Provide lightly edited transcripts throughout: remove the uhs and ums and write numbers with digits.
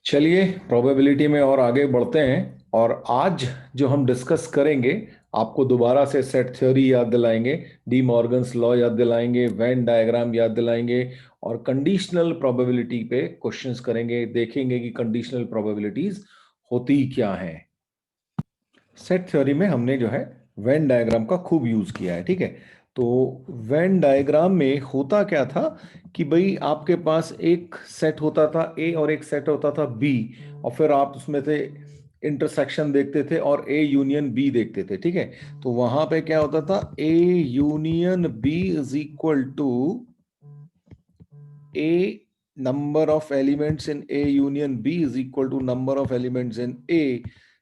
चलिए प्रोबेबिलिटी में और आगे बढ़ते हैं। और आज जो हम डिस्कस करेंगे, आपको दोबारा से सेट थ्योरी याद दिलाएंगे, डी मॉर्गन्स लॉ याद दिलाएंगे, वेन डायग्राम याद दिलाएंगे और कंडीशनल प्रोबेबिलिटी पे क्वेश्चंस करेंगे। देखेंगे कि कंडीशनल प्रोबेबिलिटीज होती क्या हैं। सेट थ्योरी में हमने जो है वेन डायग्राम का खूब यूज किया है, ठीक है। तो वेन डायग्राम में होता क्या था कि भाई आपके पास एक सेट होता था ए और एक सेट होता था बी, और फिर आप उसमें से इंटरसेक्शन देखते थे और ए यूनियन बी देखते थे, ठीक है। तो वहां पे क्या होता था, A union B is equal to A number of elements in A union B is equal to number of elements in A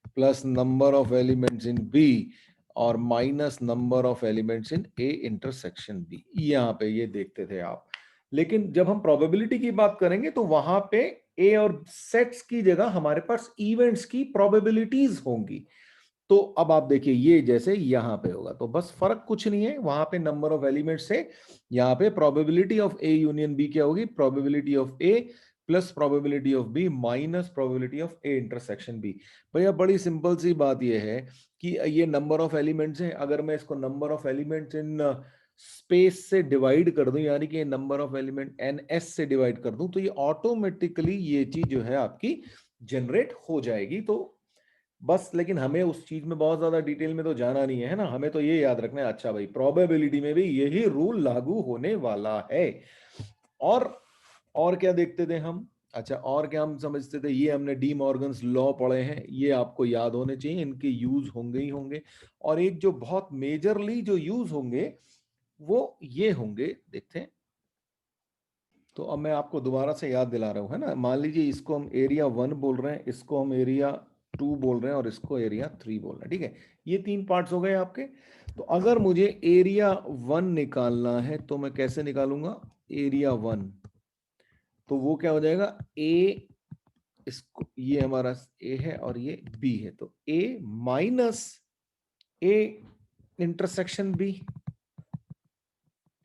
plus number of elements in B और minus number of elements in A intersection B. यहाँ पे ये देखते थे आप। लेकिन जब हम प्रोबेबिलिटी की बात करेंगे तो वहां पे ए और सेट्स की जगह हमारे पास इवेंट्स की प्रोबेबिलिटीज होंगी। तो अब आप देखिए, ये जैसे यहां पे होगा तो बस फर्क कुछ नहीं है, वहां पे नंबर ऑफ एलिमेंट्स है, यहाँ पे probability of A union B क्या होगी, probability of A plus probability of B minus probability of A intersection B. भैया बड़ी सिंपल सी बात ये है कि ये नंबर ऑफ एलिमेंट्स है, अगर मैं इसको number of elements in space से डिवाइड कर दूं, यानी कि number of element N S से डिवाइड कर दूं, तो ये ऑटोमेटिकली ये चीज जो है आपकी जनरेट हो जाएगी। तो बस, लेकिन हमें उस चीज में बहुत ज्यादा डिटेल में तो जाना नहीं है ना, हमें तो ये याद रखना है, अच्छा भाई प्रोबेबिलिटी में भी यही रूल लागू होने वाला है। और और क्या देखते थे हम, अच्छा और क्या हम समझते थे, ये हमने डी मॉर्गन्स लॉ पढ़े हैं, ये आपको याद होने चाहिए, इनके यूज होंगे ही होंगे। और एक जो बहुत मेजरली जो यूज होंगे वो ये होंगे, देखते हैं। तो अब मैं आपको दोबारा से याद दिला रहा हूं, है ना। मान लीजिए इसको हम एरिया 1 बोल रहे हैं, इसको हम एरिया 2 बोल रहे हैं और इसको एरिया 3 बोल रहे हैं, ठीक है। ये तीन पार्ट्स हो गए आपके। तो अगर मुझे एरिया 1 निकालना है तो मैं कैसे निकालूंगा, एरिया 1, तो वो क्या हो जाएगा, ए, इसको ये हमारा ए है और ये बी है, तो ए माइनस ए इंटरसेक्शन बी,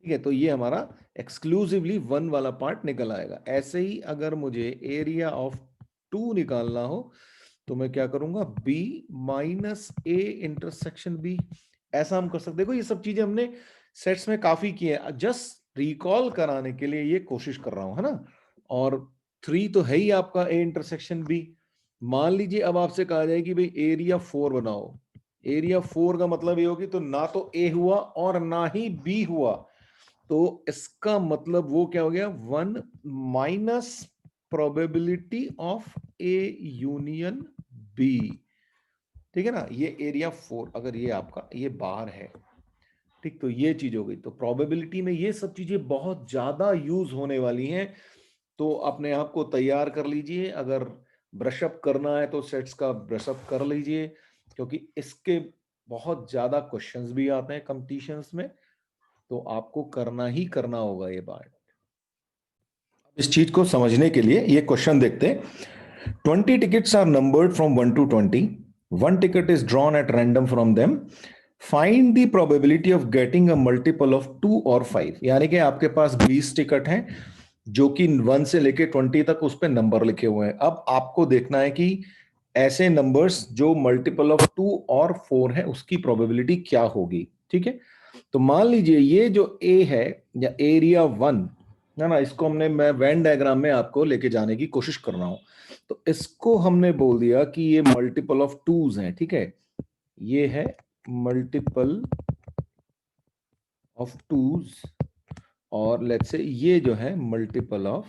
ठीक है। तो ये हमारा एक्सक्लूसिवली 1 वाला पार्ट निकल आएगा। ऐसे ही अगर मुझे एरिया ऑफ 2 निकालना हो तो मैं क्या करूंगा, b minus A intersection b। ऐसा हम कर सकते, देखो ये सब चीजें हमने सेट्स में काफी की है, जस्ट रिकॉल कराने के लिए ये कोशिश कर रहा हूं, है ना। और 3 तो है ही आपका ए इंटरसेक्शन b। मान लीजिए अब आपसे कहा जाए कि भाई एरिया 4 बनाओ, एरिया 4 का मतलब ये होगी, तो ना तो ए हुआ और ना ही बी हुआ, तो इसका मतलब वो क्या हो गया, 1 minus probability of A union B, ठीक है ना। ये एरिया 4, अगर ये आपका ये बाहर है, ठीक, तो ये चीज हो गई। तो प्रोबेबिलिटी में ये सब चीजें बहुत ज्यादा यूज होने वाली हैं। तो अपने आप को तैयार कर लीजिए, अगर ब्रशअप करना है तो सेट्स का ब्रशअप कर लीजिए, क्योंकि इसके बहुत ज्यादा क्वेश्चंस भी आते हैं कंपटीशंस में, तो आपको करना ही करना होगा ये बात। इस चीज को समझने के लिए ये क्वेश्चन देखते हैं। 20 tickets are numbered from 1 to 20. One ticket is drawn at random from them. Find the probability of getting a multiple of 2 or 5. यानी कि आपके पास 20 टिकट हैं जो कि 1 से लेके 20 तक उस पे नंबर लिखे हुए हैं। अब आपको देखना है कि ऐसे नंबर्स जो मल्टीपल ऑफ 2 और 4 है उसकी प्रोबेबिलिटी क्या होगी, ठीक है। तो मान लीजिए ये जो ए है या एरिया 1 है ना, इसको हमने, मैं वेन डायग्राम में आपको लेके जाने की कोशिश कर रहा हूं। तो इसको हमने बोल दिया कि ये मल्टीपल ऑफ टूज हैं, ठीक है। ये है मल्टीपल ऑफ टूज, और लेट्स से ये जो है मल्टीपल ऑफ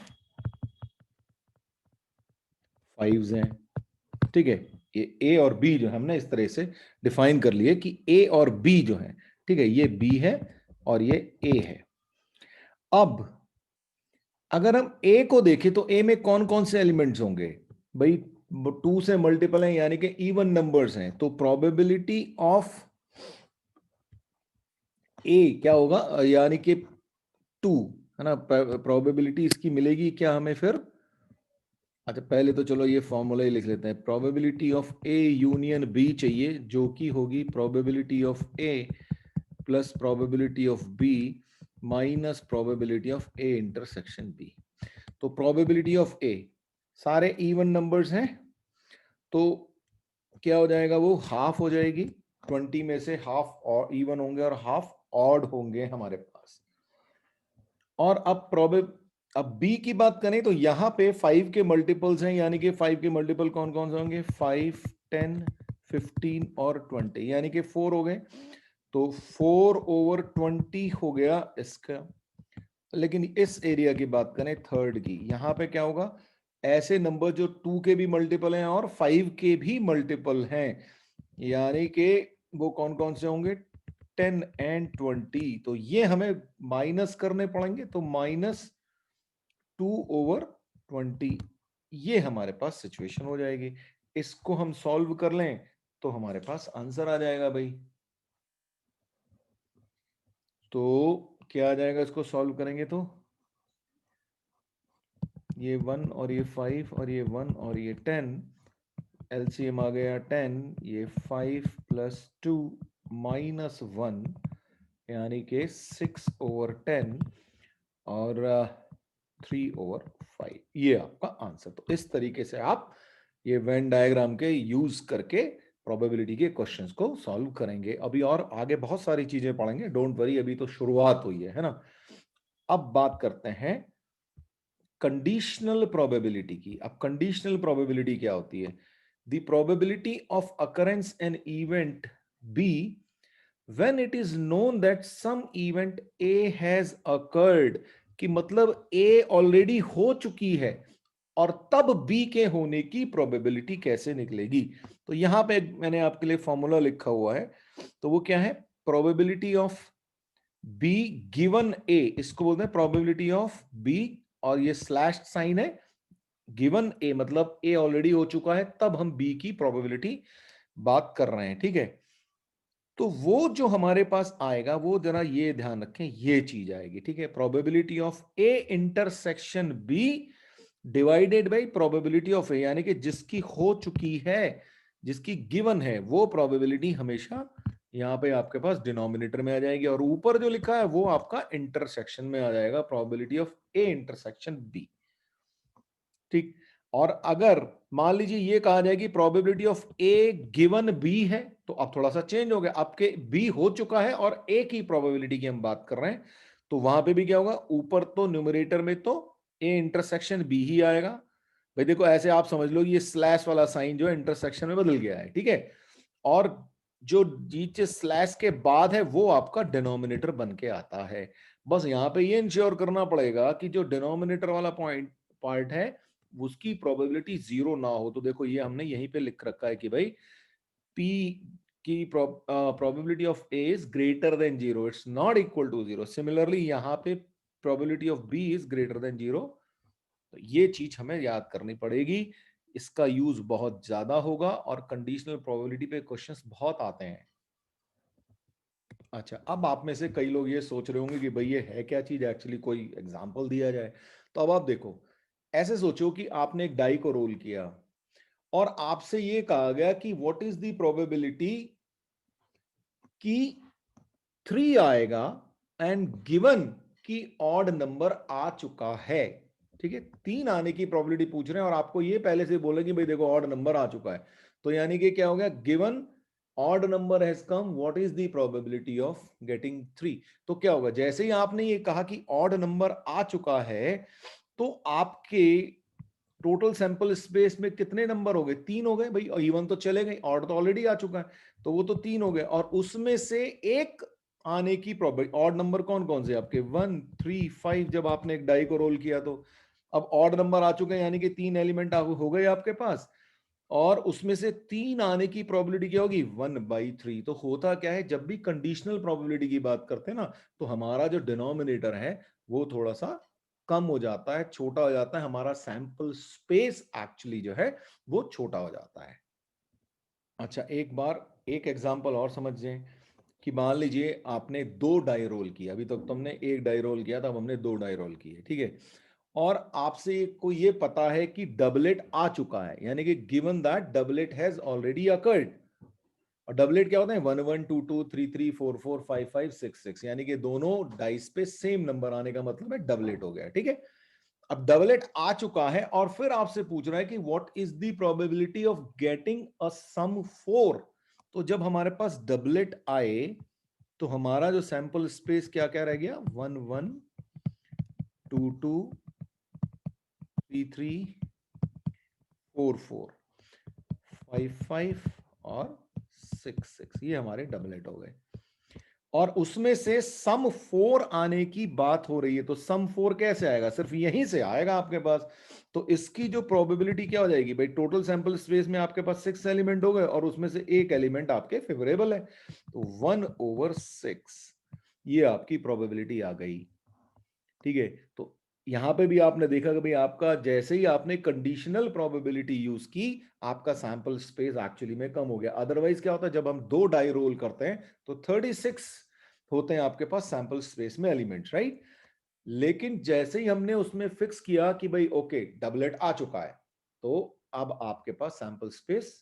फाइव्स हैं, ठीक है। ये ए और बी जो है हमने इस तरह से डिफाइन कर लिए कि ए और बी जो है, ठीक है, ये बी है और ये ए है। अब अगर हम ए को देखें तो ए में कौन कौन से एलिमेंट्स होंगे भाई, 2 से मल्टीपल है यानी कि इवन नंबर्स हैं, तो प्रोबेबिलिटी ऑफ ए क्या होगा, यानी कि 2, है ना। प्रोबेबिलिटी इसकी मिलेगी क्या हमें फिर, अच्छा पहले तो चलो ये फॉर्मूला ही लिख लेते हैं। Probability of A union B चाहिए, जो कि होगी probability of A plus probability of B minus probability of A intersection B. तो प्रोबेबिलिटी ऑफ ए, सारे इवन नंबर्स हैं, तो क्या हो जाएगा, वो हाफ हो जाएगी। 20 में से हाफ और इवन होंगे और हाफ ऑड होंगे हमारे पास। और अब बी की बात करें तो यहाँ पे 5 के मल्टीपल्स हैं, यानी कि 5 के मल्टीपल कौन कौन से होंगे, 5, 10, 15 और 20, यानी कि 4 हो गए। तो 4/20 हो गया इसका। लेकिन इस एरिया की बात करें थर्ड की, यहां पे क्या होगा, ऐसे नंबर जो 2 के भी मल्टीपल हैं और 5 के भी मल्टीपल हैं, यानी कि वो कौन कौन से होंगे, 10 एंड 20। तो ये हमें माइनस करने पड़ेंगे, तो -2/20 ये हमारे पास सिचुएशन हो जाएगी। इसको हम सॉल्व कर लें तो हमारे पास आंसर आ जाएगा भाई। तो क्या आ जाएगा, इसको सॉल्व करेंगे तो ये 1 और ये 5 और ये 1 और ये 10, एलसीएम आ गया 10, ये 5 + 2 - 1, यानी कि 6/10 और 3/5, ये आपका आंसर। तो इस तरीके से आप ये वेन डायग्राम के यूज करके प्रोबेबिलिटी के क्वेश्चंस को सॉल्व करेंगे। अभी और आगे बहुत सारी चीजें पढ़ेंगे, डोंट वरी, अभी तो शुरुआत हुई है ना। अब बात करते हैं कंडीशनल प्रोबेबिलिटी की। अब कंडीशनल प्रोबेबिलिटी क्या होती है, the probability of occurrence an event B when it is known that some event A has occurred, कि मतलब A ऑलरेडी हो चुकी है और तब B के होने की प्रोबेबिलिटी कैसे निकलेगी। तो यहां पे मैंने आपके लिए फॉर्मूला लिखा हुआ है, तो वो क्या है, probability of B given A, इसको बोलते हैं प्रोबेबिलिटी ऑफ B, और ये स्लैश साइन है, गिवन A मतलब A ऑलरेडी हो चुका है, तब हम B की प्रोबेबिलिटी बात कर रहे हैं, ठीक है। तो वो जो हमारे पास आएगा, वो जरा ये ध्यान रखें, ये चीज आएगी, ठीक है, probability of A intersection B divided by probability of A, यानी कि जिसकी हो चुकी है, जिसकी गिवन है, वो प्रोबेबिलिटी हमेशा यहां पे आपके पास डिनोमिनेटर में आ जाएगी, और ऊपर जो लिखा है वो आपका इंटरसेक्शन में आ जाएगा, probability of A intersection B, ठीक। और अगर मान लीजिए ये कहा जाए कि probability of A given B है, तो अब थोड़ा सा चेंज हो गया, आपके बी हो चुका है और ए की प्रोबेबिलिटी की हम बात कर रहे हैं, तो वहां पे भी क्या होगा, ऊपर तो न्यूमरेटर में तो ए इंटरसेक्शन बी ही आएगा। भाई देखो, ऐसे आप समझ लो ये स्लैश वाला साइन जो है इंटरसेक्शन में बदल गया है, ठीक है, और जो नीचे स्लैश के बाद है वो आपका डिनोमिनेटर बन के आता है। बस यहाँ पे ये इंश्योर करना पड़ेगा कि जो डिनोमिनेटर वाला पार्ट है उसकी प्रोबेबिलिटी 0 ना हो। तो देखो ये हमने यहीं पे लिख रखा है कि भाई P की probability of A is greater than 0, it's not equal to 0। Similarly यहाँ पे probability of B is greater than 0। तो ये चीज हमें याद करनी पड़ेगी, इसका यूज बहुत ज्यादा होगा और कंडीशनल प्रोबेबिलिटी पे क्वेश्चंस बहुत आते हैं। अच्छा, अब आप में से कई लोग ये सोच रहे होंगे कि भाई ये है क्या चीज, एक्चुअली कोई एग्जांपल दिया जाए। तो अब आप देखो, ऐसे सोचो कि आपने एक डाई को रोल किया और आपसे ये कहा गया कि व्हाट इज द प्रोबेबिलिटी कि 3 आएगा एंड गिवन कि ऑड नंबर आ चुका है, ठीक है। 3 आने की प्रोबेबिलिटी पूछ रहे हैं और आपको ये पहले से बोले कि भाई देखो ऑड नंबर आ चुका है, तो यानी कि क्या हो गया, given odd number has come, what is the probability of getting 3। तो क्या होगा, जैसे ही आपने ये कहा कि ऑड नंबर आ चुका है, तो आपके टोटल सैंपल स्पेस में कितने नंबर हो गए, 3 हो गए भाई, इवन तो चले गए, ऑड तो ऑलरेडी आ चुका है, तो वो तो 3 हो गए, और उसमें से एक आने की प्रोबेबिलिटी, ऑड नंबर कौन कौन से आपके 1, 3, 5, जब आपने एक डाई को रोल किया तो अब ऑड नंबर आ चुके हैं, यानी कि 3 एलिमेंट हो गए आपके पास, और उसमें से 3 आने की प्रोबेबिलिटी क्या होगी, 1/3। तो होता क्या है, जब भी कंडीशनल प्रोबेबिलिटी की बात करते हैं ना, तो हमारा जो डिनोमिनेटर है वो थोड़ा सा कम हो जाता है, छोटा हो जाता है, हमारा सैंपल स्पेस एक्चुअली जो है वो छोटा हो जाता है। अच्छा, एक बार एक एग्जांपल और समझ जाएं कि मान लीजिए आपने 2 डाई रोल किया, अभी तक तुमने एक डाई रोल किया था, अब हमने 2 डाई रोल किए, ठीक है, और आपसे को ये पता है कि डबलेट आ चुका है, यानी कि given that doublet has already occurred. और डबलेट क्या होता है, 1 1 2 2 3 3 4 4 5 5 6 6, यानी कि दोनों डाइस पे सेम नंबर आने का मतलब है डबलेट हो गया, ठीक है। अब डबलेट आ चुका है और फिर आपसे पूछ रहा है कि what is the probability of getting a sum 4। तो जब हमारे पास डबलेट आए तो हमारा जो सैंपल स्पेस क्या क्या रह गया, 1 1 2 2 3 3 4 4 5 5 और 6 6, ये हमारे डबलेट हो गए। और उसमें से सम 4 आने की बात हो रही है, तो सम 4 कैसे आएगा, सिर्फ यहीं से आएगा आपके पास। तो इसकी जो प्रोबेबिलिटी क्या हो जाएगी भाई, टोटल सैंपल स्पेस में आपके पास 6 एलिमेंट हो गए और उसमें से एक एलिमेंट आपके फेवरेबल है, तो 1/6 ये आपकी प्रोबेबिलिटी आ गई। ठीक है, तो यहां पे भी आपने देखा कि भाई आपका जैसे ही आपने कंडीशनल प्रोबेबिलिटी यूज की, आपका सैंपल स्पेस एक्चुअली में कम हो गया। अदरवाइज क्या होता है, जब हम 2 डाई रोल करते हैं तो 36 होते हैं आपके पास सैंपल स्पेस में एलिमेंट्स, राइट। लेकिन जैसे ही हमने उसमें फिक्स किया कि भाई ओके डबलेट आ चुका है, तो अब आपके पास सैंपल स्पेस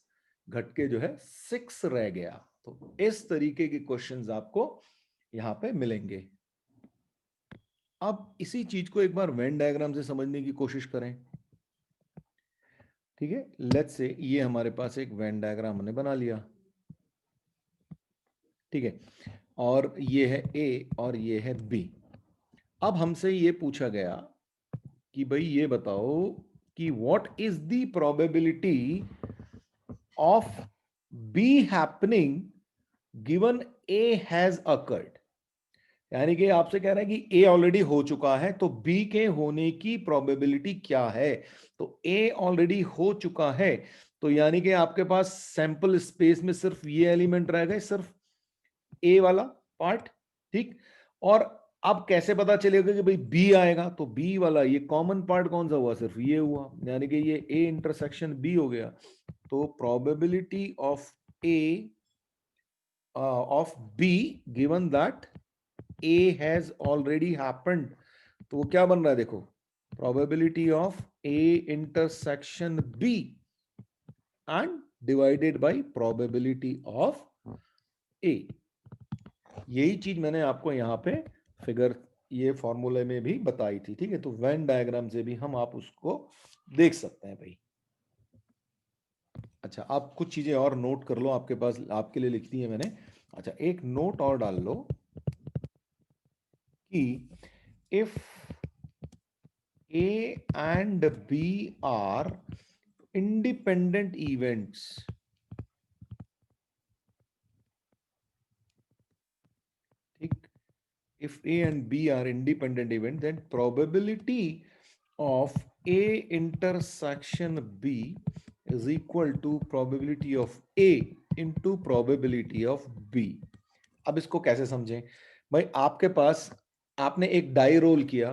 घट के जो है 6 रह गया। तो इस तरीके के क्वेश्चंस आपको यहां पे मिलेंगे। अब इसी चीज को एक बार वेन डायग्राम से समझने की कोशिश करें। ठीक है, लेट्स से ये हमारे पास एक वेन डायग्राम हमने बना लिया। ठीक है, और ये है ए और ये है बी। अब हमसे ये पूछा गया कि भाई ये बताओ कि what is the probability of be happening given A has occurred. यानी कि आपसे कह रहा है कि ए ऑलरेडी हो चुका है, तो बी के होने की प्रोबेबिलिटी क्या है। तो ए ऑलरेडी हो चुका है, तो यानी कि आपके पास सैंपल स्पेस में सिर्फ ये एलिमेंट रह गए, सिर्फ ए वाला पार्ट। ठीक, और अब कैसे पता चलेगा कि भाई बी आएगा, तो बी वाला ये कॉमन पार्ट कौन सा हुआ, सिर्फ ये हुआ, यानी कि ये ए इंटरसेक्शन बी हो गया। तो probability of A of B given that A has already happened, तो वो क्या बन रहा है देखो, probability of A intersection B and divided by probability of A। यही चीज मैंने आपको यहाँ पे फिगर ये फॉर्मूले में भी बताई थी। ठीक है, तो वेन डायग्राम से भी हम आप उसको देख सकते हैं भाई। अच्छा, आप कुछ चीजें और नोट कर लो, आपके पास आपके लिए लिख दी है मैंने। अच्छा, एक नोट और डाल लो कि if A and B are independent events, if A and B are independent events, then probability of A intersection B is equal to probability of A into probability of B। अब इसको कैसे समझें भाई, आपके पास आपने एक डाई रोल किया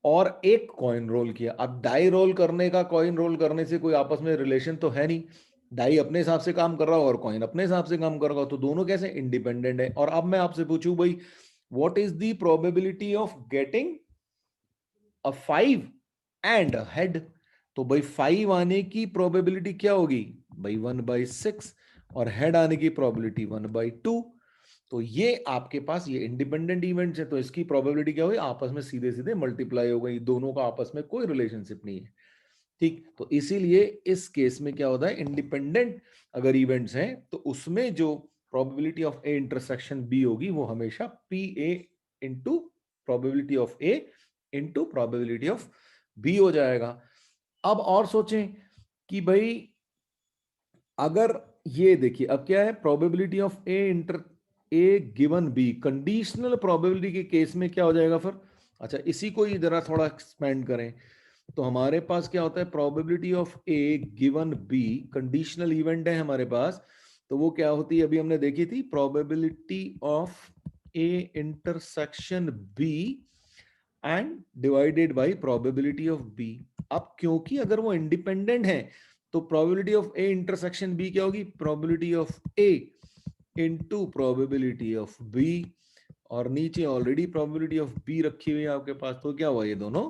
और एक कॉइन रोल किया। अब डाई रोल करने का कॉइन रोल करने से कोई आपस में रिलेशन तो है नहीं, डाई अपने हिसाब से काम कर रहा हो और कॉइन अपने हिसाब से काम कर रहा हो, तो दोनों कैसे इंडिपेंडेंट है। और अब मैं आपसे पूछूं भाई what is the probability of getting a 5 and head, तो भाई 5 आने की प्रोबेबिलिटी क्या होगी भाई 1/6, और हेड आने की प्रोबेबिलिटी 1/2। तो ये आपके पास ये इंडिपेंडेंट इवेंट्स है, तो इसकी प्रोबेबिलिटी क्या हुई, आपस में सीधे सीधे मल्टीप्लाई हो गई, दोनों का आपस में कोई रिलेशनशिप नहीं है। ठीक, तो इसीलिए इस केस में क्या होता है, इंडिपेंडेंट अगर इवेंट्स हैं तो उसमें जो probability of A intersection B होगी वो हमेशा P A into probability of A into probability of B हो जाएगा। अब और सोचें कि भाई अगर ये देखिए अब क्या है, probability of A inter A given B, conditional probability के केस में क्या हो जाएगा फिर। अच्छा, इसी को ही जरा थोड़ा एक्सपेंड करें, तो हमारे पास क्या होता है, probability of A given B, conditional event है हमारे पास, तो वो क्या होती है अभी हमने देखी थी, probability of A intersection B and divided by probability of B. अब क्योंकि अगर वो इंडिपेंडेंट है तो probability of A intersection B क्या होगी, probability of A into probability of B, और नीचे ऑलरेडी प्रोबेबिलिटी ऑफ बी रखी हुई है आपके पास, तो क्या हुआ, ये दोनों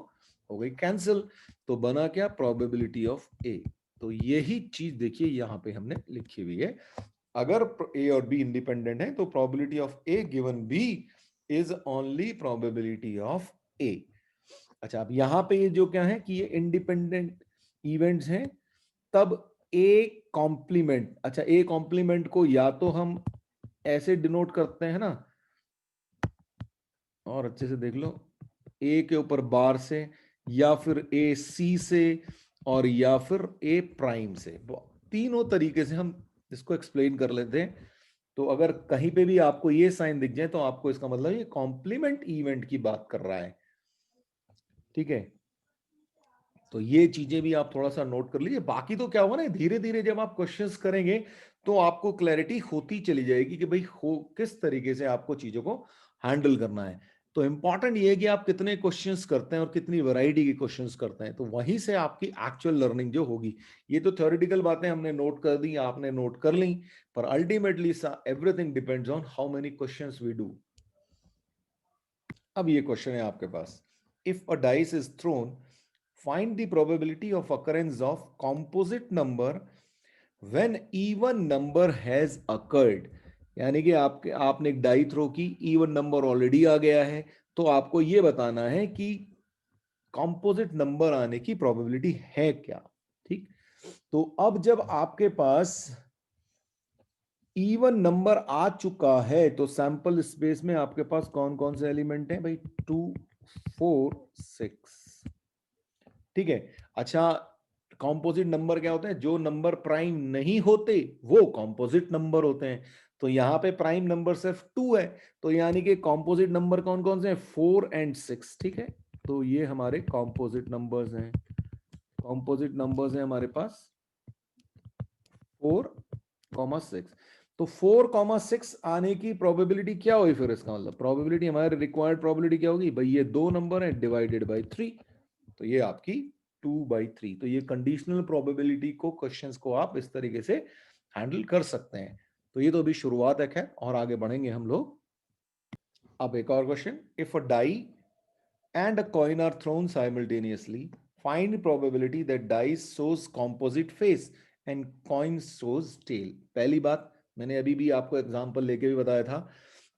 हो गई कैंसिल, तो बना क्या, प्रोबेबिलिटी ऑफ ए। तो यही चीज देखिए यहां पे हमने लिखी हुई है, अगर ए और बी इंडिपेंडेंट है तो probability of A given B is only probability of A. अच्छा, अब यहां पे ये जो क्या है कि ये इंडिपेंडेंट इवेंट्स हैं, तब ए कॉम्प्लीमेंट, अच्छा ए कॉम्प्लीमेंट को या तो हम ऐसे डिनोट करते हैं ना, और अच्छे से देख लो, ए के ऊपर बार से, या फिर ए सी से, और या फिर ए प्राइम से। तीनों तरीके से हम इसको एक्सप्लेन कर लेते हैं। तो अगर कहीं पे भी आपको ये साइन दिख जाए तो आपको इसका मतलब ये कॉम्प्लीमेंट इवेंट की बात कर रहा है, ठीक है। तो ये चीजें भी आप थोड़ा सा नोट कर लीजिए। बाकी तो क्या होगा ना, धीरे धीरे जब आप क्वेश्चंस करेंगे तो आपको क्लैरिटी होती चली जाएगी कि भाई हो किस तरीके से आपको चीजों को हैंडल करना है। तो इंपॉर्टेंट ये है कि आप कितने क्वेश्चंस करते हैं और कितनी वैरायटी के क्वेश्चंस करते हैं, तो वहीं से आपकी एक्चुअल लर्निंग जो होगी। ये तो थ्योरेटिकल बातें हमने नोट कर दी, आपने नोट कर ली, पर ultimately everything depends on how many questions we do. अब ये क्वेश्चन है आपके पास, if a dice is thrown, find the probability of occurrence of composite number when even number has occurred। यानी कि आपने एक डाई थ्रो की, इवन नंबर ऑलरेडी आ गया है, तो आपको यह बताना है कि कॉम्पोजिट नंबर आने की प्रोबेबिलिटी है क्या, ठीक। तो अब जब आपके पास इवन नंबर आ चुका है तो सैंपल स्पेस में आपके पास कौन कौन से एलिमेंट हैं भाई, 2 4 6, ठीक है। अच्छा, कॉम्पोजिट नंबर क्या होते हैं, जो नंबर प्राइम नहीं होते वो कॉम्पोजिट नंबर होते हैं। तो यहां पे प्राइम नंबर सिर्फ 2 है, तो यानी कि कॉम्पोजिट नंबर कौन कौन से हैं, 4 एंड 6, ठीक है। तो ये हमारे कॉम्पोजिट नंबर्स हैं। कॉम्पोजिट नंबर्स हैं हमारे पास 4, 6। तो 4, 6 आने की प्रोबेबिलिटी क्या हुई, फिर इसका मतलब प्रोबेबिलिटी, हमारी रिक्वायर्ड प्रोबेबिलिटी क्या होगी भाई, ये दो नंबर है डिवाइडेड बाई 3, तो ये आपकी 2/3। तो ये कंडीशनल प्रोबेबिलिटी को, क्वेश्चंस को आप इस तरीके से हैंडल कर सकते हैं। तो ये तो अभी शुरुआत है, खैर और आगे बढ़ेंगे हम लोग। अब एक और question, if a die and a coin are thrown simultaneously, find probability that dice shows composite face and coin shows tail. पहली बात, मैंने अभी भी आपको एग्जांपल लेके भी बताया था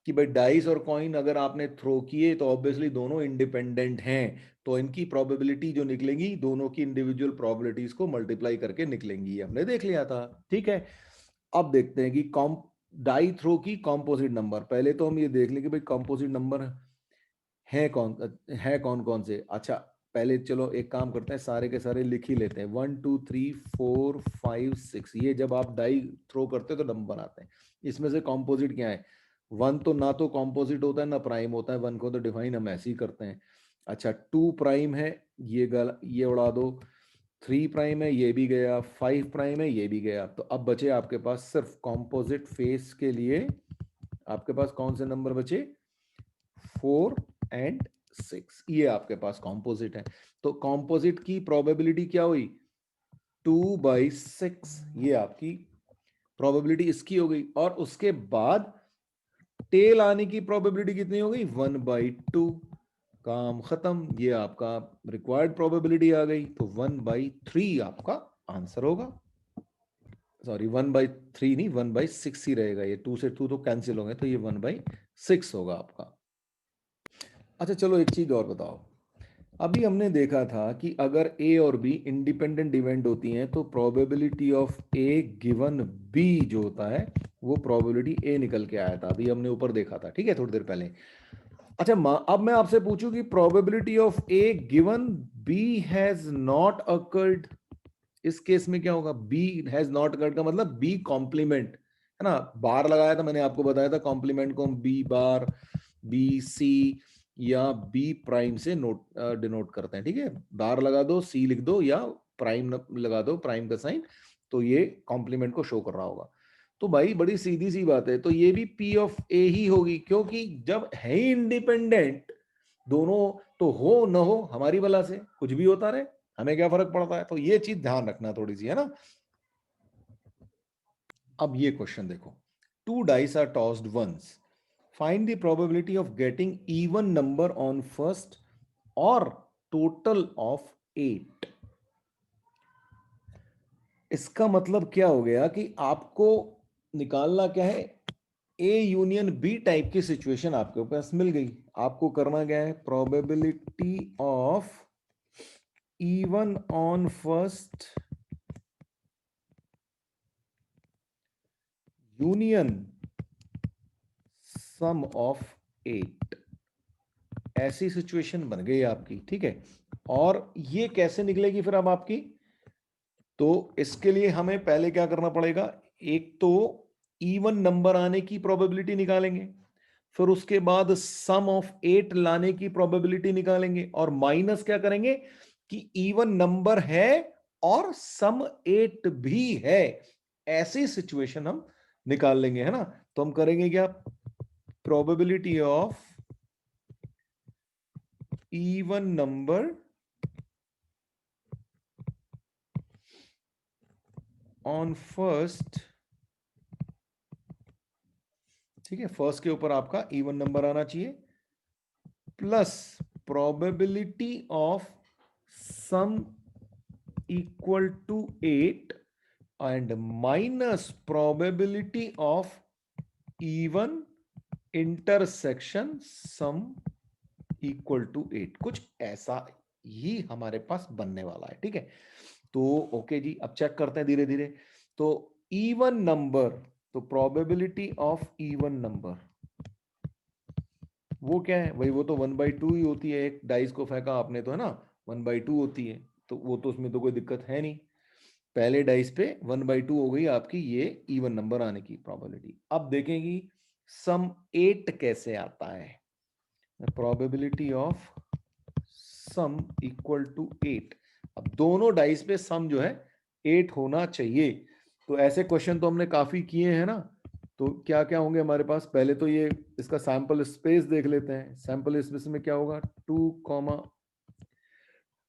कि भाई डाइस और कॉइन अगर आपने थ्रो किए तो ऑब्वियसली दोनों इंडिपेंडेंट हैं, तो इनकी प्रोबेबिलिटी जो निकलेंगी, दोनों की इंडिविजुअल प्रोबेबिलिटीज को मल्टीप्लाई करके निकलेंगी, हमने देख लिया था, ठीक है। अब देखते हैं कि डाई थ्रो की कॉम्पोजिट नंबर, पहले तो हम ये देख लें कि भाई कॉम्पोजिट नंबर है कौन कौन से। अच्छा, पहले चलो एक काम करते हैं, सारे के सारे लिख ही लेते हैं, 1 2 3 4 5 6, ये जब आप डाई थ्रो करते हैं तो नंबर आते हैं। इसमें से कॉम्पोजिट क्या है, 1 तो ना तो कॉम्पोजिट होता है ना प्राइम होता है, 1 को तो डिफाइन हम ऐसे ही करते हैं। अच्छा, 2 प्राइम है, ये उड़ा दो, 3 प्राइम है, ये भी गया, 5 प्राइम है, ये भी गया। तो अब बचे आपके पास सिर्फ कॉम्पोजिट फेस के लिए आपके पास कौन से नंबर बचे, 4 एंड 6, ये आपके पास कॉम्पोजिट है। तो कॉम्पोजिट की प्रोबेबिलिटी क्या हुई, 2/6, ये आपकी प्रोबेबिलिटी इसकी हो गई। और उसके बाद टेल आने की प्रोबेबिलिटी कितनी हो गई, 1/2, काम खत्म, ये आपका रिक्वायर्ड प्रोबेबिलिटी आ गई। तो 1/3 आपका आंसर होगा। सॉरी, 1/3 नहीं, 1/6 ही रहेगा, ये 2 से 2 तो कैंसिल होंगे, तो ये 1/6 होगा आपका। अच्छा चलो एक चीज और बताओ, अभी हमने देखा था कि अगर ए और बी इंडिपेंडेंट इवेंट होती हैं तो probability of A given B जो होता है वो प्रोबेबिलिटी ए निकल के आया था, अभी हमने ऊपर देखा था, ठीक है, थोड़ी देर पहले। अच्छा, अब मैं आपसे पूछूं कि probability of A given B has not occurred, इस केस में क्या होगा, बी हैज नॉट अकर्ड का मतलब बी कॉम्प्लीमेंट है ना, बार लगाया था मैंने आपको बताया था, कॉम्प्लीमेंट को हम बी बार, बी सी या बी प्राइम से नोट डिनोट करते हैं, ठीक है। बार लगा दो, सी लिख दो, या प्राइम लगा दो, प्राइम का साइन, तो ये कॉम्प्लीमेंट को शो कर रहा होगा। तो भाई बड़ी सीधी सी बात है, तो ये भी पी ऑफ ए ही होगी, क्योंकि जब है इंडिपेंडेंट दोनों, तो हो न हो हमारी बला से कुछ भी होता रहे, हमें क्या फर्क पड़ता है। तो ये चीज ध्यान रखना थोड़ी सी, है ना। अब ये क्वेश्चन देखो, 2 dice are tossed once, find the probability of getting even number on first or total of 8। इसका मतलब क्या हो गया कि आपको निकालना क्या है, ए यूनियन बी टाइप की सिचुएशन आपके पास मिल गई, आपको करना क्या है, probability of even on first union sum of 8, ऐसी सिचुएशन बन गई आपकी, ठीक है। और ये कैसे निकलेगी फिर अब आपकी, तो इसके लिए हमें पहले क्या करना पड़ेगा, एक तो इवन नंबर आने की प्रोबेबिलिटी निकालेंगे, फिर उसके बाद सम ऑफ 8 लाने की प्रोबेबिलिटी निकालेंगे, और माइनस क्या करेंगे कि इवन नंबर है और सम 8 भी है, ऐसी सिचुएशन हम निकाल लेंगे, है ना। तो हम करेंगे क्या, probability of even number on first, ठीक है, फर्स्ट के ऊपर आपका इवन नंबर आना चाहिए, plus probability of sum equal to 8 and minus probability of even intersection sum equal to 8, कुछ ऐसा ही हमारे पास बनने वाला है, ठीक है। तो ओके जी, अब चेक करते हैं धीरे धीरे। तो इवन नंबर, तो प्रोबेबिलिटी ऑफ इवन नंबर वो क्या है, वही वो तो 1/2 ही होती है, एक डाइस को फेंका आपने तो, है ना, 1/2 होती है, तो वो तो उसमें तो कोई दिक्कत है नहीं, पहले डाइस पे 1/2 हो गई आपकी ये इवन नंबर आने की प्रोबेबिलिटी। अब देखेंगी सम 8 कैसे आता है, probability of sum equal to 8, अब दोनों डाइस पे सम जो है 8 होना चाहिए। तो ऐसे क्वेश्चन तो हमने काफी किए हैं ना, तो क्या क्या होंगे हमारे पास, पहले तो ये इसका सैंपल स्पेस देख लेते हैं, सैंपल स्पेस में क्या होगा,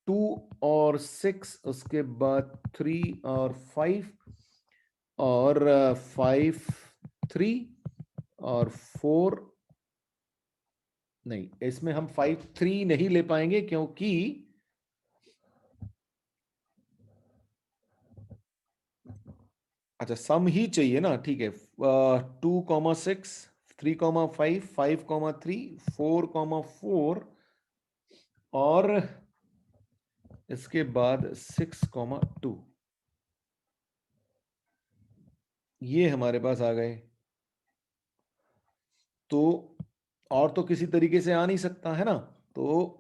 2 और 6, उसके बाद 3 और 5, और 5 3 और 4, नहीं इसमें हम 5 3 नहीं ले पाएंगे क्योंकि अच्छा सम ही चाहिए ना, ठीक है, 2,6 3,5 5,3 4,4 और इसके बाद 6,2, ये हमारे पास आ गए। तो और तो किसी तरीके से आ नहीं सकता, है ना, तो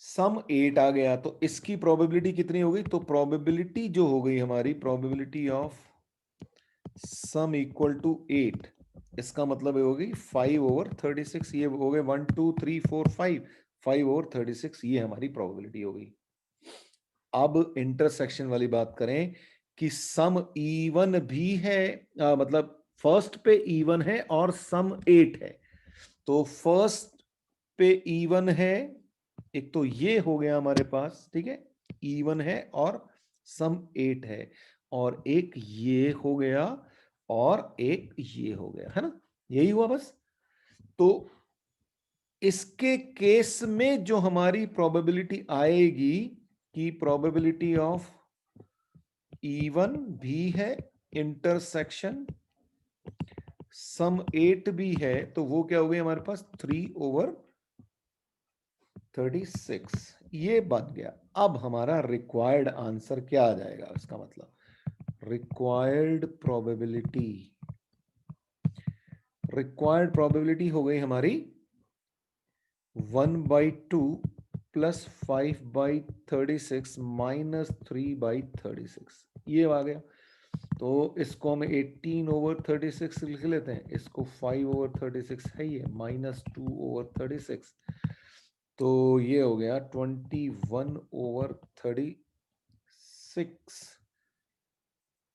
सम 8 आ गया, तो इसकी प्रोबेबिलिटी कितनी हो गई, तो प्रोबेबिलिटी जो हो गई हमारी, probability of sum equal to 8, इसका मतलब हो गई 5/36, ये हो गए 1 2 3 4 5, 5/36, ये हमारी प्रोबेबिलिटी हो गई। अब इंटरसेक्शन वाली बात करें कि सम इवन भी है, मतलब फर्स्ट पे इवन है और सम 8 है, तो फर्स्ट पे इवन है, एक तो ये हो गया हमारे पास, ठीक है, इवन है और सम 8 है, और एक ये हो गया और एक ये हो गया, है ना, यही हुआ बस। तो इसके केस में जो हमारी प्रोबेबिलिटी आएगी कि प्रोबेबिलिटी ऑफ इवन भी है, इंटरसेक्शन सम 8 भी है, तो वो क्या हो गई हमारे पास 3/36, ये बन गया। अब हमारा रिक्वायर्ड आंसर क्या आ जाएगा, इसका मतलब रिक्वायर्ड प्रोबेबिलिटी हो गई हमारी 1/2 प्लस 5/36 माइनस 3/36, ये आ गया। तो इसको हम 18/36 लिख लेते हैं, इसको 5/36 है, ये -2/36, तो ये हो गया 21/36,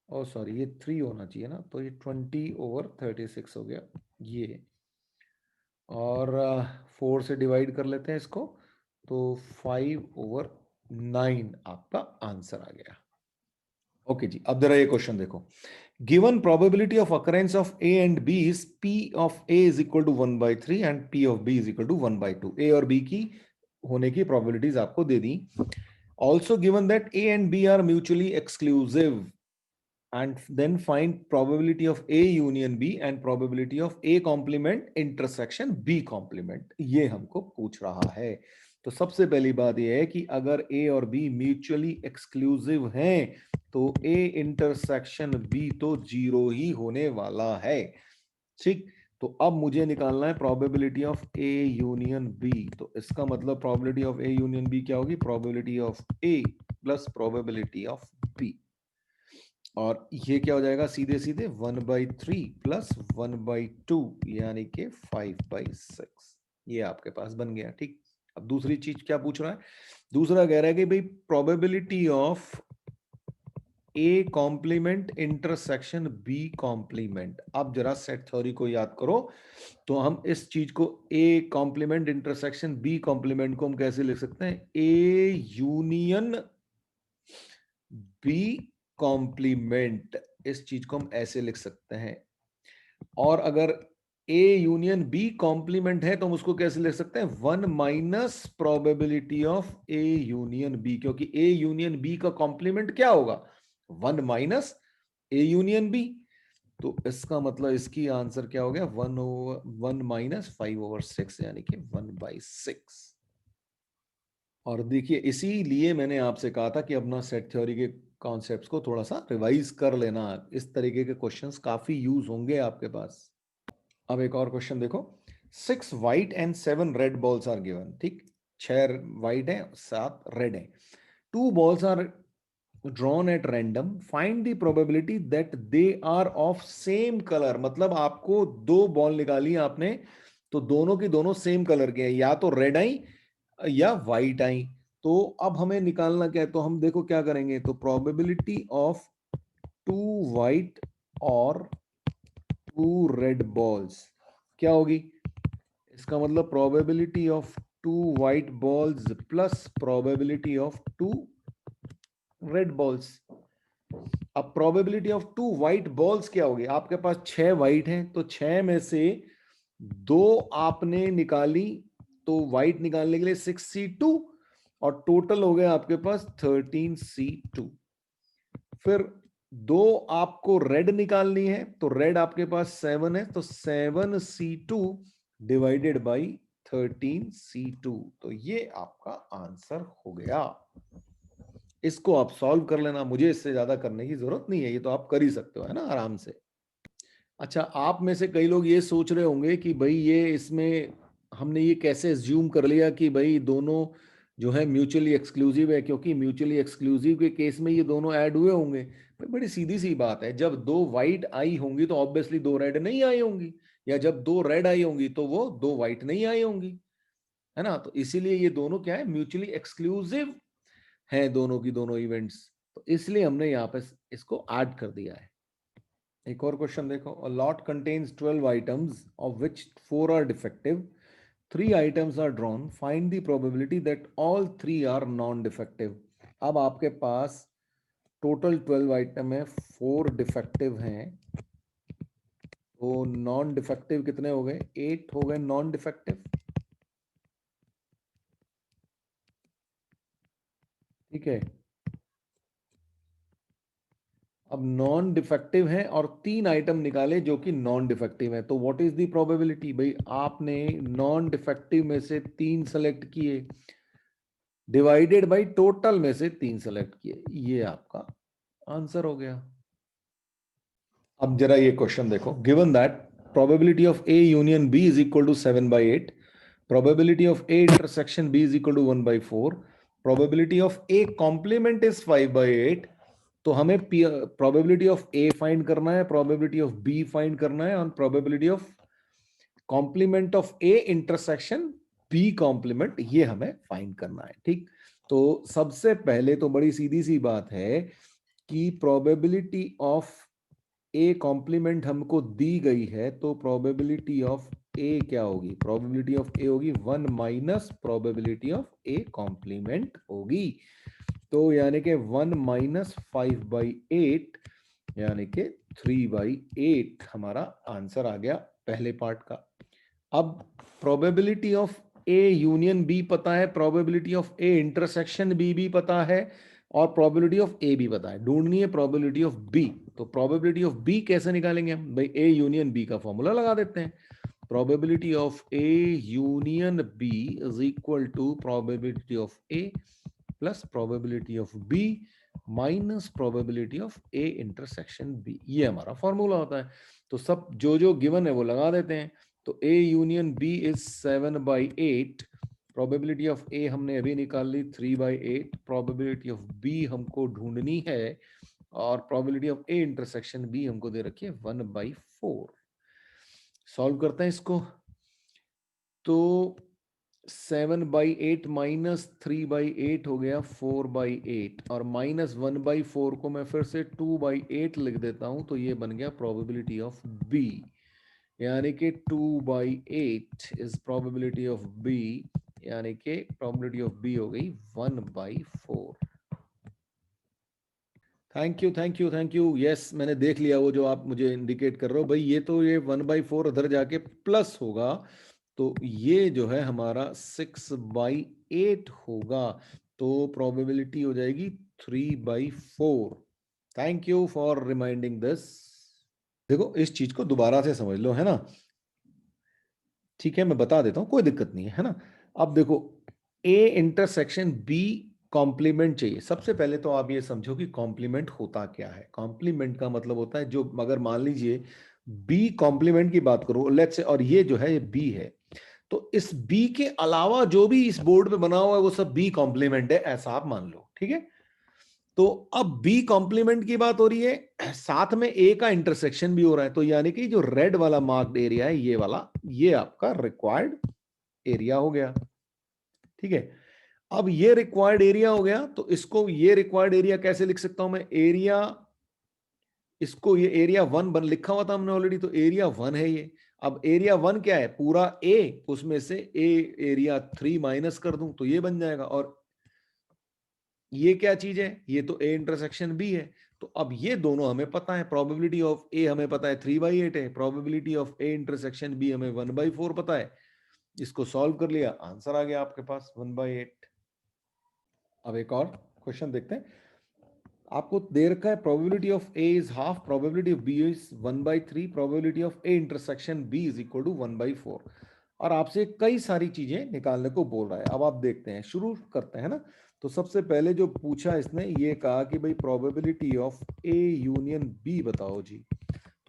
ओ सॉरी ये 3 होना चाहिए ना, तो ये 20/36 हो गया ये, और 4 से डिवाइड कर लेते हैं इसको, तो 5/9 आपका आंसर आ गया। ओके जी, अब जरा ये क्वेश्चन देखो, given probability of occurrence of A and B is P of A is equal to 1/3 and P of B is equal to 1/2, A और बी की होने की प्रोबेबिलिटीज आपको दे दी। Also given that A and B are mutually exclusive, and then find probability of A union B and probability of A complement intersection B complement, ये हमको पूछ रहा है। तो सबसे पहली बात यह है कि अगर A और B म्यूचुअली एक्सक्लूसिव हैं तो A इंटरसेक्शन B तो जीरो ही होने वाला है। ठीक, तो अब मुझे निकालना है probability of A union B। तो इसका मतलब probability of A union B क्या होगी? Probability of A plus probability of B, और ये क्या हो जाएगा? सीधे सीधे 1/3 प्लस 1/2 यानी कि 5/6, ये आपके पास बन गया। ठीक, अब दूसरी चीज क्या पूछ रहा है? दूसरा कह रहा है कि भाई probability of A complement intersection B complement. अब जरा सेट थ्योरी को याद करो, तो हम इस चीज को A complement intersection B complement को हम कैसे लिख सकते हैं? ए यूनियन बी कॉम्प्लीमेंट, इस चीज को हम ऐसे लिख सकते हैं। और अगर ए यूनियन बी कॉम्प्लीमेंट है तो हम उसको कैसे लिख सकते हैं? 1 minus probability of A union B, क्योंकि ए यूनियन बी का कॉम्प्लीमेंट क्या होगा? 1 माइनस ए यूनियन बी। तो इसका मतलब इसकी आंसर क्या हो गया? 1 माइनस 5/6 यानी कि 1/6। और देखिए इसीलिए मैंने आपसे कहा था कि अपना सेट थ्योरी के कॉन्सेप्ट्स को थोड़ा सा रिवाइज कर लेना, इस तरीके के क्वेश्चंस काफी यूज होंगे आपके पास। अब एक और क्वेश्चन देखो, 6 white and 7 red balls are given. ठीक, 6 व्हाइट है, 7 रेड है। 2 balls are drawn at random, find the probability that they are of same colour. मतलब आपको 2 बॉल निकाली आपने, तो दोनों की दोनों सेम कलर के हैं, या तो रेड आई या व्हाइट आई। तो अब हमें निकालना क्या है? तो हम देखो क्या करेंगे, तो प्रोबेबिलिटी ऑफ 2 व्हाइट और 2 रेड बॉल्स क्या होगी? इसका मतलब probability of 2 white balls plus probability of 2 red balls. अब प्रोबेबिलिटी ऑफ 2 व्हाइट बॉल्स क्या होगी? आपके पास 6 व्हाइट हैं, तो 6 में से 2 आपने निकाली, तो व्हाइट निकालने के लिए 6C2, और टोटल हो गया आपके पास 13C2। फिर 2 आपको रेड निकालनी है, तो रेड आपके पास 7 है, तो 7C2 डिवाइडेड बाई 13C2। तो ये आपका आंसर हो गया। इसको आप सॉल्व कर लेना, मुझे इससे ज्यादा करने की जरूरत नहीं है, ये तो आप कर ही सकते हो, है ना, आराम से। अच्छा, आप में से कई लोग ये सोच रहे होंगे कि भाई ये इसमें हमने ये कैसे एज्यूम कर लिया कि भाई दोनों जो है म्यूचुअली एक्सक्लूसिव है, क्योंकि म्यूचुअली एक्सक्लूसिव के केस में ये दोनों ऐड हुए होंगे। भाई बड़ी सीधी सी बात है, जब 2 व्हाइट आई होंगी तो ऑब्वियसली 2 रेड नहीं आई होंगी, या जब 2 रेड आई होंगी तो वो 2 व्हाइट नहीं आई होंगी, है ना। तो इसीलिए ये दोनों क्या है? म्यूचुअली एक्सक्लूसिव है, दोनों की दोनों इवेंट्स। तो इसलिए हमने यहाँ पे इसको ऐड कर दिया है। एक और क्वेश्चन देखो, a lot contains 12 items of which 4 are defective, 3 items are drawn, find the probability that all 3 are non defective. अब आपके पास टोटल 12 आइटम है, 4 डिफेक्टिव हैं, तो नॉन डिफेक्टिव कितने हो गए? 8 हो गए नॉन डिफेक्टिव। ठीक है, अब नॉन डिफेक्टिव है और 3 आइटम निकाले जो कि नॉन डिफेक्टिव है, तो व्हाट इज द प्रोबेबिलिटी? भाई आपने नॉन डिफेक्टिव में से 3 सेलेक्ट किए, डिवाइडेड बाय टोटल में से 3 सेलेक्ट किए, ये आपका आंसर हो गया। अब जरा ये क्वेश्चन देखो, given that probability of A union B is equal to 7/8, probability of A intersection B is equal to 1/4, probability of A complement is 5/8। तो हमें प्रोबेबिलिटी ऑफ ए फाइंड करना है, प्रोबेबिलिटी ऑफ बी फाइंड करना है, और probability of complement of A intersection B complement ये हमें find करना है। ठीक, तो सबसे पहले तो बड़ी सीधी सी बात है कि प्रोबेबिलिटी ऑफ ए कॉम्प्लीमेंट हमको दी गई है, तो प्रोबेबिलिटी ऑफ ए क्या होगी? प्रोबेबिलिटी ऑफ ए होगी 1 minus probability of A complement होगी, तो यानी कि 1 माइनस 5/8 यानी कि 3/8 हमारा आंसर आ गया पहले पार्ट का। अब probability of A union B पता है, probability of A intersection B भी पता है, और प्रोबेबिलिटी ऑफ ए भी पता है, ढूंढनी है प्रोबेबिलिटी ऑफ बी। तो प्रोबेबिलिटी ऑफ बी कैसे निकालेंगे हम भाई, ए यूनियन बी का फॉर्मूला लगा देते हैं। Probability of A union B is equal to probability of A plus probability of B minus probability of A intersection B, ये हमारा फॉर्मूला होता है। तो सब जो गिवन है वो लगा देते हैं। तो A union B is 7/8, probability of A हमने अभी निकाल ली 3/8, प्रोबेबिलिटी ऑफ बी हमको ढूंढनी है और probability of A intersection B हमको दे रखी है 1/4। सॉल्व करते हैं इसको। तो 7/8 माइनस 3/8 हो गया 4/8, और माइनस 1/4 को मैं फिर से 2/8 लिख देता हूं, तो ये बन गया प्रोबेबिलिटी ऑफ बी, यानी कि 2/8 इज प्रोबेबिलिटी ऑफ बी, यानी कि प्रोबेबिलिटी ऑफ बी हो गई 1/4। Thank you thank you thank you. Yes, मैंने देख लिया वो जो आप मुझे इंडिकेट कर रहे हो भाई, ये तो ये 1/4 उधर जाके प्लस होगा, तो ये जो है हमारा 6/8 होगा, तो प्रोबेबिलिटी हो जाएगी 3/4। Thank you for reminding this. देखो इस चीज को दोबारा से समझ लो, है ना? ठीक है, मैं बता देता हूं, कोई दिक्कत नहीं है ना? अब देखो, ए इंटरसेक्शन बी कॉम्प्लीमेंट चाहिए। सबसे पहले तो आप ये समझो कि कॉम्प्लीमेंट होता क्या है। कॉम्प्लीमेंट का मतलब होता है जो, अगर मान लीजिए बी कॉम्प्लीमेंट की बात करो लेट्स से, और ये जो है ये बी है, तो इस बी के अलावा जो भी इस बोर्ड पे बना हुआ है वो सब बी कॉम्प्लीमेंट है, ऐसा आप मान लो। ठीक है, तो अब बी कॉम्प्लीमेंट की बात हो रही है, साथ में ए का इंटरसेक्शन भी हो रहा है, तो यानी कि जो रेड वाला मार्क्ड एरिया है ये वाला, ये आपका रिक्वायर्ड एरिया हो गया। ठीक है, अब ये रिक्वायर्ड एरिया हो गया, तो इसको, ये रिक्वायर्ड एरिया कैसे लिख सकता हूं मैं? एरिया, इसको ये एरिया 1 बन लिखा हुआ था हमने ऑलरेडी, तो एरिया 1 है ये। अब एरिया 1 क्या है? पूरा ए, उसमें से ए एरिया 3 माइनस कर दूं तो ये बन जाएगा। और ये क्या चीज है? ये तो ए इंटरसेक्शन बी है। तो अब ये दोनों हमें पता है, प्रोबेबिलिटी ऑफ ए हमें पता है 3/8 है, probability of A intersection B हमें 1/4 पता है। इसको सॉल्व कर लिया, आंसर आ गया आपके पास 1/8। अब एक और क्वेश्चन देखते हैं। आपको दे रखा है probability of A is half, probability of B is 1/3, probability of A intersection B is equal to 1/4, और आपसे कई सारी चीजें निकालने को बोल रहा है। अब आप देखते हैं, शुरू करते हैं ना। तो सबसे पहले जो पूछा इसने, ये कहा कि भाई probability of A union B बताओ जी।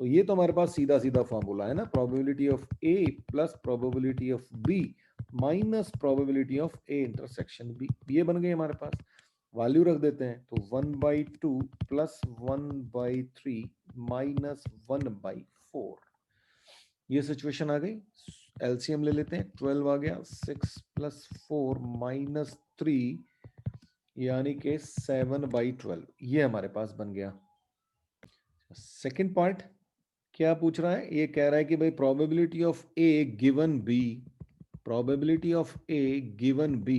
तो ये तो हमारे पास सीधा सीधा फॉर्मूला है ना, probability of A plus probability of B minus probability of A intersection B, ये बन गई हमारे पास। वैल्यू रख देते हैं, तो 1/2 प्लस 1/3 माइनस 1/4, ये सिचुएशन आ गई। एलसीएम ले लेते हैं, 12 आ गया, 6 प्लस 4 माइनस 3 यानी कि 7/12, ये हमारे पास बन गया। सेकंड पार्ट क्या पूछ रहा है? ये कह रहा है कि भाई probability of A given B, probability of A given B,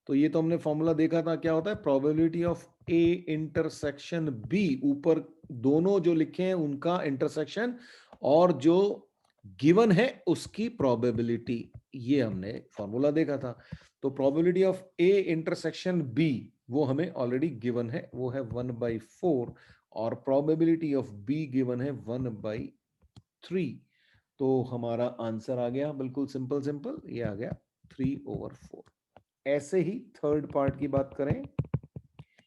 तो ये तो हमने फॉर्मूला देखा था, क्या होता है? Probability of A intersection B, ऊपर दोनों जो लिखे हैं उनका इंटरसेक्शन, और जो गिवन है उसकी प्रोबेबिलिटी, ये हमने फॉर्मूला देखा था। तो probability of A intersection B वो हमें ऑलरेडी गिवन है, वो है 1/4, और प्रोबेबिलिटी ऑफ बी गिवन है 1/3। तो हमारा आंसर आ गया बिल्कुल सिंपल सिंपल, ये आ गया 3/4। ऐसे ही थर्ड पार्ट की बात करें,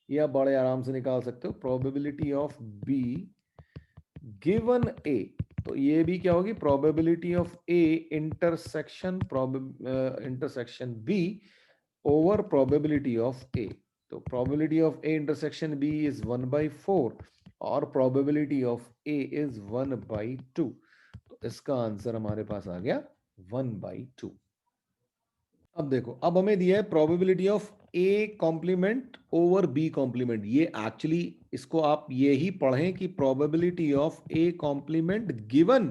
ये आप बड़े आराम से निकाल सकते हो। Probability of B given A, तो ये भी क्या होगी? Probability of A intersection intersection B over probability of A. तो probability of A intersection B is 1/4 और प्रोबेबिलिटी ऑफ ए इज 1/2, तो इसका आंसर हमारे पास आ गया 1/2। अब देखो, अब हमें दिया है probability of A complement over B complement. ये एक्चुअली, इसको आप ये ही पढ़ें कि probability of A complement given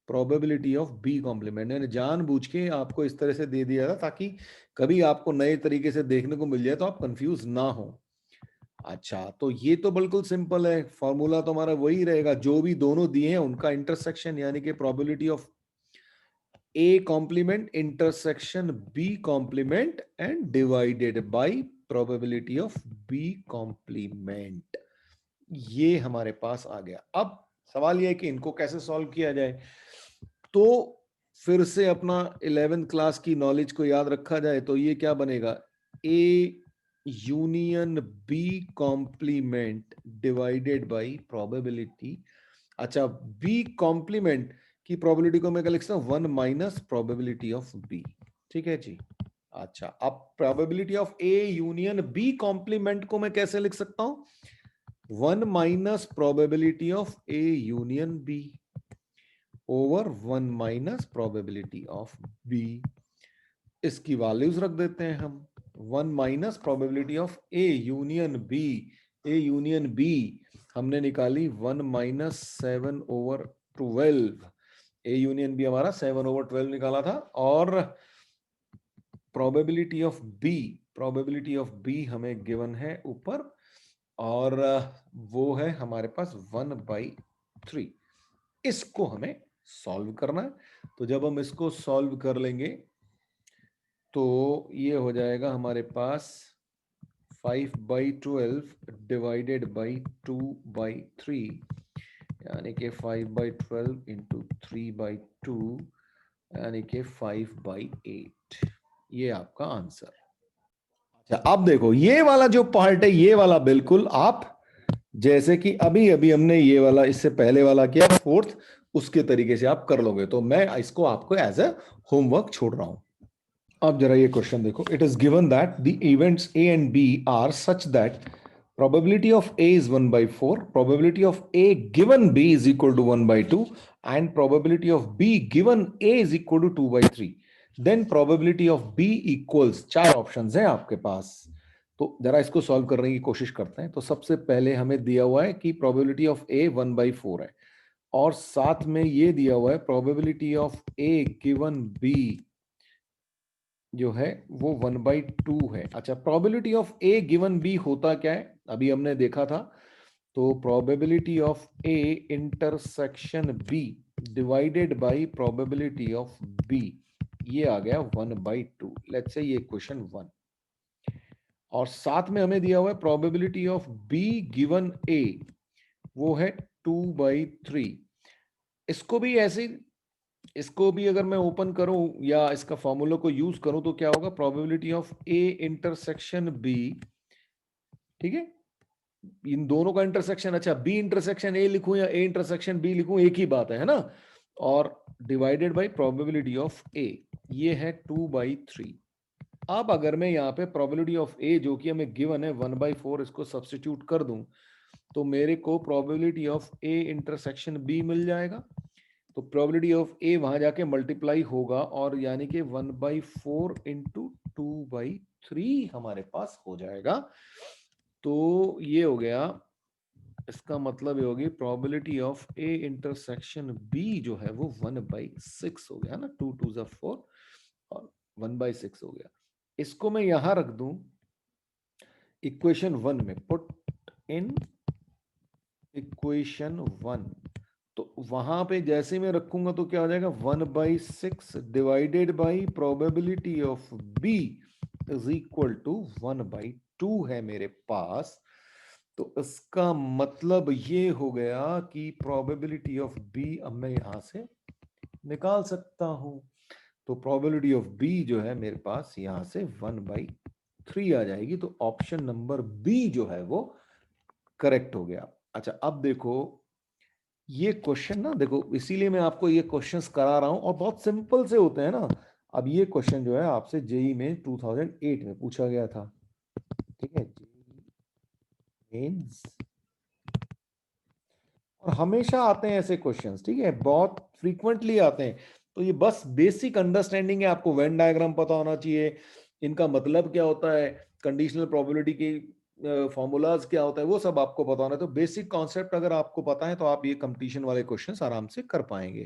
probability of B complement. मैंने जानबूझ के आपको इस तरह से दे दिया था ताकि कभी आपको नए तरीके से देखने को मिल जाए तो आप कंफ्यूज ना हो। अच्छा, तो ये तो बिल्कुल सिंपल है, फॉर्मूला तो हमारा वही रहेगा, जो भी दोनों दिए हैं उनका इंटरसेक्शन, यानी कि probability of A complement intersection B complement and divided by probability of B complement. ये हमारे पास आ गया। अब सवाल यह है कि इनको कैसे सॉल्व किया जाए। तो फिर से अपना 11th क्लास की नॉलेज को याद रखा जाए तो ये क्या बनेगा, A union B complement divided by probability. अच्छा, बी कॉम्प्लीमेंट की प्रोबेबिलिटी को मैं क्या लिख सकता हूं, 1 माइनस प्रोबेबिलिटी ऑफ बी। ठीक है जी। अच्छा, अब probability of A union B complement को मैं कैसे लिख सकता हूं, 1 minus probability of A union B over 1 minus probability of B. इसकी वैल्यूज रख देते हैं हम। 1 minus probability of A union B, A union B हमने निकाली 1 माइनस 7/12। ए यूनियन बी हमारा 7/12 निकाला था। और probability of B, probability of B हमें गिवन है ऊपर, और वो है हमारे पास 1/3। इसको हमें सॉल्व करना है। तो जब हम इसको सॉल्व कर लेंगे तो ये हो जाएगा हमारे पास 5/12 डिवाइडेड बाई 2/3, यानी कि 5/12 इंटू 3/2, यानी कि 5/8। ये आपका आंसर। अच्छा, अब देखो ये वाला जो पार्ट है, ये वाला बिल्कुल आप जैसे कि अभी अभी हमने ये वाला इससे पहले वाला किया 4th, उसके तरीके से आप कर लोगे। तो मैं इसको आपको एज ए होमवर्क छोड़ रहा हूं। अब जरा ये क्वेश्चन देखो। It is given that the events A and B are such that probability of A is 1/4, probability of A given B is equal to 1/2, and probability of B given A is equal to 2/3. Then probability of B equals, चार options हैं आपके पास। तो जरा इसको solve करने की कोशिश करते हैं। तो सबसे पहले हमें दिया हुआ है कि probability of A 1/4 है, और साथ में ये दिया हुआ है probability of A given B जो है वो 1/2 है। अच्छा, probability of A given B होता क्या है, अभी हमने देखा था। तो probability of A intersection B divided by probability of B, ये आ गया 1/2। लेट्स से ये क्वेश्चन 1। और साथ में हमें दिया हुआ है प्रोबेबिलिटी ऑफ बी गिवन ए, वो है 2/3। इसको भी ऐसे, इसको भी अगर मैं ओपन करूं या इसका फॉर्मूला को यूज करूं तो क्या होगा, probability of A intersection B. ठीक है, इन दोनों का इंटरसेक्शन, अच्छा बी इंटरसेक्शन ए लिखूं या ए इंटरसेक्शन बी लिखूं, एक ही बात है ना। और डिवाइडेड बाय प्रोबेबिलिटी ऑफ ए, ये है 2/3। अब अगर मैं यहाँ पे प्रोबेबिलिटी ऑफ ए जो कि हमें गिवन है 1/4, इसको सब्स्टिट्यूट कर दूं तो मेरे को probability of A intersection B मिल जाएगा। तो प्रोबेबिलिटी ऑफ ए वहां जाके मल्टीप्लाई होगा, और यानी कि 1/4 इंटू 2/3 हमारे पास हो जाएगा। तो ये हो गया, इसका मतलब ये होगी probability of A intersection B जो है वो 1/6 हो गया ना, 2 2 जा 4 और 1/6 हो गया। इसको मैं यहां रख दूं इक्वेशन 1 में, पुट इन इक्वेशन 1। तो वहां पे जैसे मैं रखूंगा तो क्या हो जाएगा, 1/6 divided by probability of B is equal to 1/2 है मेरे पास। तो इसका मतलब ये हो गया कि प्रोबेबिलिटी ऑफ बी अब मैं यहां से निकाल सकता हूं। तो प्रोबेबिलिटी ऑफ बी जो है मेरे पास यहां से 1/3 आ जाएगी। तो ऑप्शन नंबर बी जो है वो करेक्ट हो गया। अच्छा, अब देखो ये क्वेश्चन ना, देखो इसीलिए मैं आपको ये क्वेश्चंस करा रहा हूं, और बहुत सिंपल से होते हैं ना। अब ये क्वेश्चन जो है आपसे जेई में 2008 में पूछा गया था। ठीक है, मेंस, और हमेशा आते हैं ऐसे क्वेश्चंस। ठीक है, बहुत फ्रीक्वेंटली आते हैं। तो ये बस बेसिक अंडरस्टैंडिंग है, आपको वेन डायग्राम पता होना चाहिए, इनका मतलब क्या होता है, कंडीशनल प्रोबेबिलिटी की फॉर्मूलाज क्या होता है, वो सब आपको पता होना है। तो बेसिक कॉन्सेप्ट अगर आपको पता है तो आप ये कंपटीशन वाले क्वेश्चंस आराम से कर पाएंगे।